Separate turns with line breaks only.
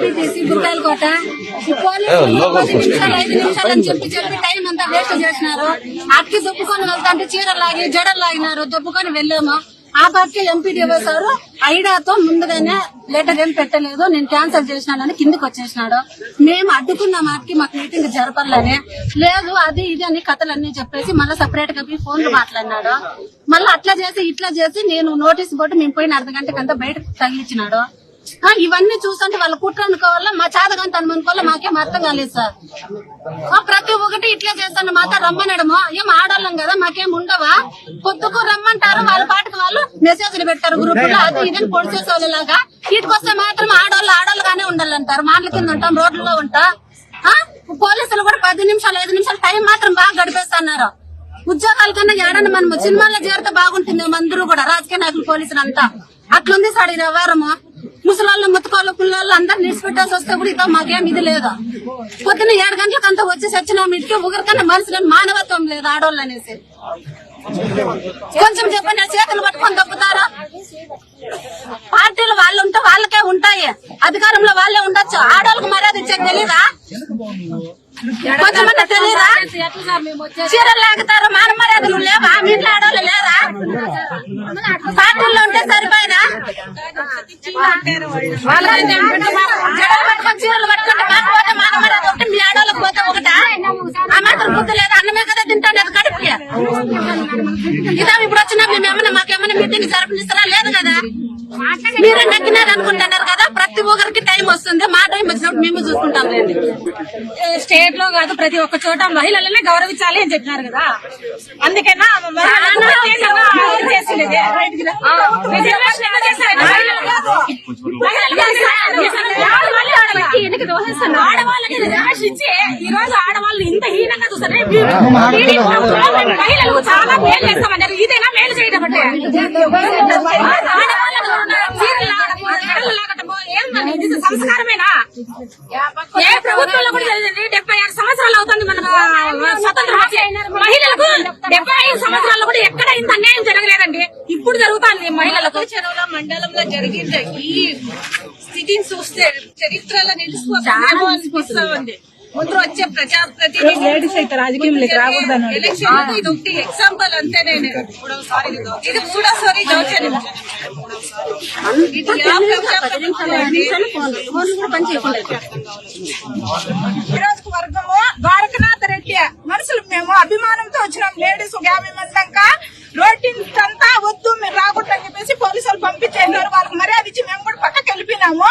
MPTC గుర్రాల కోట పోలీసులు 10 నిమిషాలు 5 నిమిషాలు అని చెప్పి టైం అంతా వేస్ట్ చేసినారు. అక్కి దొప్పుకొని వెళ్తాంటే చీరలు లాగి జడలు లాగినారు. దొప్పుకొని వెళ్ళాము. ఆ పార్టీ ఎంపీడీఓ సారు ఐడాతో ముందుగానే లెటర్ ఏం పెట్టలేదు, నేను క్యాన్సిల్ చేసినానని కిందకి వచ్చేసినాడు. మేము అడ్డుకున్నాం. మాకు మీటింగ్ జరపాలని లేదు, అది ఇది అని కథలన్నీ చెప్పేసి మళ్ళీ సపరేట్ గా ఫోన్లు మాట్లాడినాడు. మళ్ళీ అట్లా చేసి ఇట్లా చేసి నేను నోటీస్ బోర్డు మేము పోయిన అర్ధ గంటకంతా బయటకు తగిలిచ్చినాడు. ఇవన్నీ చూస్తుంటే వాళ్ళ కుట్ర అనుకోవాలా, మా చాదగాని తను అనుకోవాలా, మాకేం అర్థం కాలేదు సార్. ప్రతి ఒక్కటి ఇట్లా చేస్తాను. మాతో రమ్మనడము ఏం ఆడాలం కదా, మాకేం ఉండవా? పొద్దుకు రమ్మంటారు, వాళ్ళ పాటకు వాళ్ళు మెసేజ్లు పెట్టారు గ్రూప్ లో, అది ఇదని పొడి చేసేలాగా. వీటికొస్తే మాత్రం ఆడోళ్ళగానే ఉండాలంటారు. మాటల కింద ఉంటాం, రోడ్లలో ఉంటా. పోలీసులు కూడా 10 నిమిషాలు 5 నిమిషాలు టైం మాత్రం బాగా గడిపేస్తున్నారు. ఉద్యోగాల కన్నా ఏడన్నా మనం సినిమాల్లో చేరితే బాగుంటుంది. అందరూ కూడా రాజకీయ నాయకులు పోలీసులు అంతా అట్లుంది సార్. ఈ వ్యవహారము ముసలాళ్ళు ముత్తుకోళ్ళు పిల్లలు అందరు నిలిచిపెట్టాల్సి వస్తే కూడా ఇదో మాకేం ఇది లేదు. పొద్దున్న 7 గంటలకు అంతా వచ్చి సచ్చినాం. ఇంటికి ఒకరికన్నా మనుషులని మానవత్వం లేదు ఆడవాళ్ళు అనేసి. కొంచెం చెప్పండి, చేతులు పట్టుకొని తప్పుతారా? పార్టీలు వాళ్ళు ఉంటే వాళ్ళకే ఉంటాయి, అధికారంలో వాళ్ళే ఉండొచ్చు. ఆడవాళ్ళకి మర్యాద ఇచ్చేది తెలీదా? కొంచెమన్నా తెలీదా? చీరలు లాగుతారు, మాన మర్యాదలు లేవా? మీ ఇంట్లో ఆడవాళ్ళు లేరా? పార్టీల్లో ఉంటే సరిపోయినా జడలు పట్టుకొని చీరలు పట్టుకుంటే మాకు పోతే మాన మర్యాద ఒకటి, మీ ఆడవాళ్ళకి పోతే ఒకటా? ఆ మాత్రం గుర్తు లేదా? అన్నమే కదా తింటాను కడుపుకి. ఇదా ఇప్పుడు వచ్చినా మేమేమన్నా మాకేమన్నా మీటింగ్ జరపనిస్తారా? లేదు కదా. మీరు నెక్కినారు అనుకుంటున్నారు కదా. ప్రతి ఒక్కరికి టైం వస్తుంది, మా టైం వచ్చినప్పుడు మేము చూసుకుంటాం. లేండి,
స్టేట్ లో కాదు ప్రతి ఒక్క చోట మహిళలనే గౌరవించాలి అని చెప్పినారు కదా. అందుకేనా ఆడవాళ్ళకి విమర్శించి ఈ రోజు ఆడవాళ్ళు ఇంత హీనంగా చూస్తారు. మహిళలు చాలా మేలు చేస్తామన్నారు. ఇదేనా మేలు చేయడం అంటే? సంస్కారమేనా? ఏ ప్రభుత్వంలో కూడా తెలియదండి. 76 సంవత్సరాలు అవుతుంది మన స్వతంత్రం వచ్చి. మహిళలకు 75 సంవత్సరాల్లో కూడా ఎక్కడ ఇంత అన్యాయం జరగలేదండి. ఇప్పుడు జరుగుతుంది మహిళలకు.
చెరువుల మండలంలో జరిగింది ఈ స్థితిని చూస్తే చరిత్రలో నిలిచిపోతుంది. ముందు వచ్చే ప్రజాప్రతినిధి ఎలక్షన్ ఇది ఒకటి ఎగ్జాంపుల్ అంతేనే. ఇది మూడోసారి దౌర్జన్యం. నియోజకవర్గము ద్వారకనాథ్ రెడ్డి మనుషులు మేము అభిమానంతో వచ్చినాం. లేడీస్ 50 మంది దాకా రోడ్డు అంతా వద్దు మీరు రాకూడదని చెప్పేసి పోలీసులు పంపించేసారు. వాళ్ళకి మర్యాద ఇచ్చి మేము కూడా పక్కకి వెళ్ళిపోయినాము.